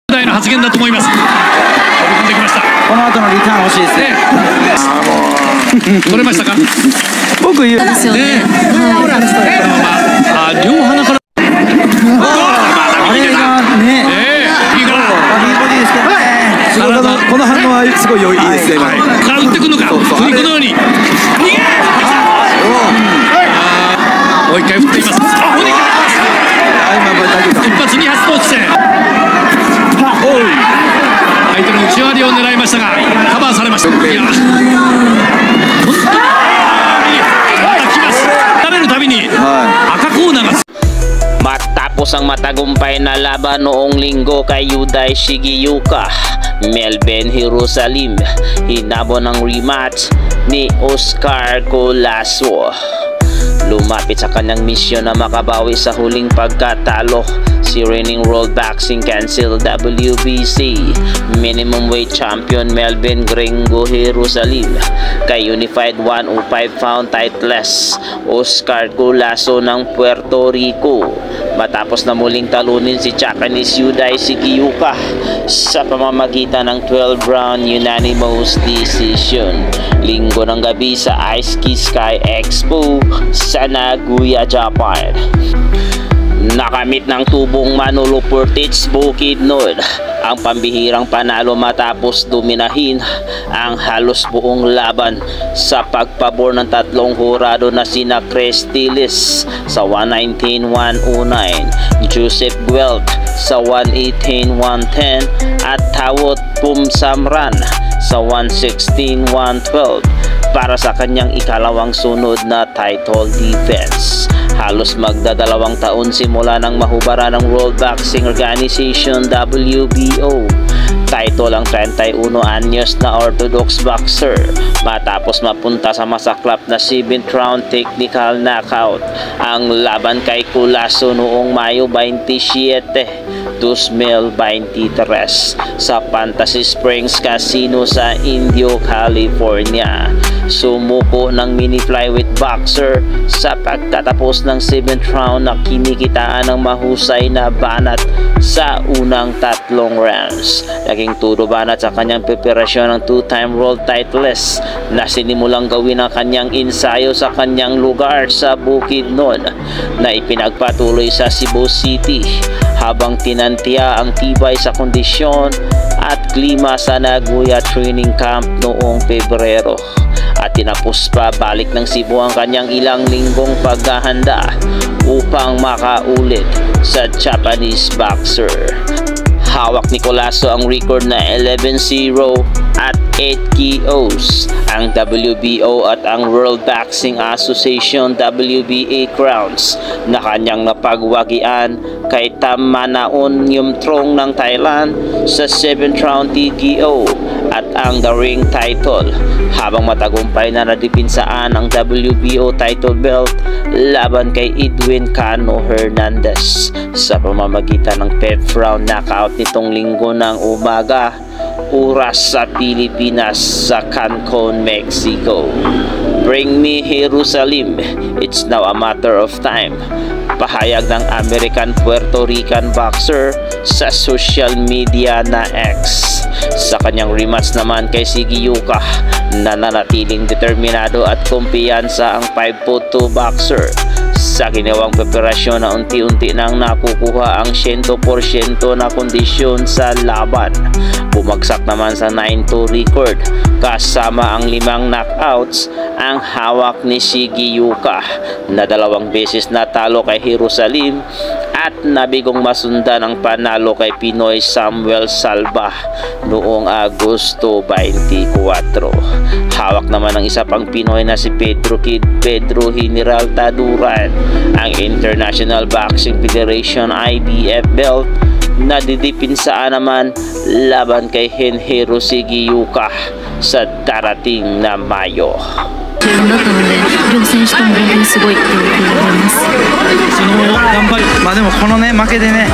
代の発言だと思います。飛び込んできました。この後のリターン欲しいですね。取れましたか。僕言うですよね。両鼻から。あれがね、いいボディですけどね。すごいこの反応はすごい良いですね。から打ってくるのか。振り子のように。逃げ。もう一回振っています。一発二発と落ちて。相手の内割りを狙いましたがカバーされました。いや本当にまた来ます。打たれるたびに赤コーナーが。Matapos ang matagumpay na laban noong linggo kay Yuday Shigeyuka, Melvin Jerusalem hinabol ng rematch ni Oscar Collazo. Lumapit sa kanyang misyon na makabawi sa huling pagkatalo si reigning World Boxing Council WBC minimum weight champion Melvin Gringo Jerusalem kay Unified 105-pound titleist Oscar Collazo ng Puerto Rico matapos na muling talunin si Japanese Yuday Shigeyuka sa pamamagitan ng 12-round unanimous decision linggo ng gabi sa Aichi Sky Expo sa Nagoya, Japan. Nakamit ng tubong Manolo Portage Bukidnon ang pambihirang panalo matapos dominahin ang halos buong laban sa pagpabor ng tatlong hurado na sina Chris Tillis sa 119-109, Joseph Guelt sa 118-110 at Tawot Pumsamran sa 116-112 para sa kanyang ikalawang sunod na title defense. Halos magdadalawang taon simula ng mahubara ng World Boxing Organization WBO title ang 31 anyos na orthodox boxer matapos mapunta sa masaklap na 7th round technical knockout ang laban kay Collazo noong Mayo 27, 2023 sa Fantasy Springs Casino sa Indio, California. Sumuko ng mini flyweight boxer sa pagtatapos ng 7th round na kinikitaan ng mahusay na banat sa unang tatlong rounds. Naging todo banat sa kanyang preparasyon ng two-time world titleist na sinimulang gawin ang kanyang ensayo sa kanyang lugar sa Bukidnon na ipinagpatuloy sa Cebu City habang tinantiya ang tibay sa kondisyon at klima sa Nagoya Training Camp noong Pebrero. At tinapos pa balik ng Cebu ang kanyang ilang linggong paghahanda upang makaulit sa Japanese boxer. Hawak ni Collazo ang record na 11-0 at 8 KOs, ang WBO at ang World Boxing Association WBA crowns na kanyang napagwagian kay Tam Manaon Yumtrong ng Thailand sa 7th round TKO at ang The Ring title habang matagumpay na nadipinsaan ang WBO title belt laban kay Edwin Cano Hernandez sa pamamagitan ng 5th round knockout nitong linggo ng umaga oras sa Pilipinas sa Cancun, Mexico. Bring me Jerusalem, it's now a matter of time. Pahayag ng American Puerto Rican boxer sa social media na X. Sa kanyang rematch naman kay Shigeyuka, nananatiling determinado at kumpiyansa ang 5'2" boxer sa ginawang preparasyon na unti-unti nang nakukuha ang 100% na kondisyon sa laban. Bumagsak naman sa 9-2 record kasama ang 5 knockouts ang hawak ni Shigeyuka na 2 beses natalo kay Jerusalem at nabigong masundan ang panalo kay Pinoy Samuel Salva noong Agosto 24. Hawak naman ng isa pang Pinoy na si Pedro General Taduran ang International Boxing Federation IBF belt na didipinsaan naman laban kay Henhiro Shigeyuka sa darating na Mayo. だったので、両選手とも本当にすごいっていうふうに思います。その頑張り、でもこのね負けでね。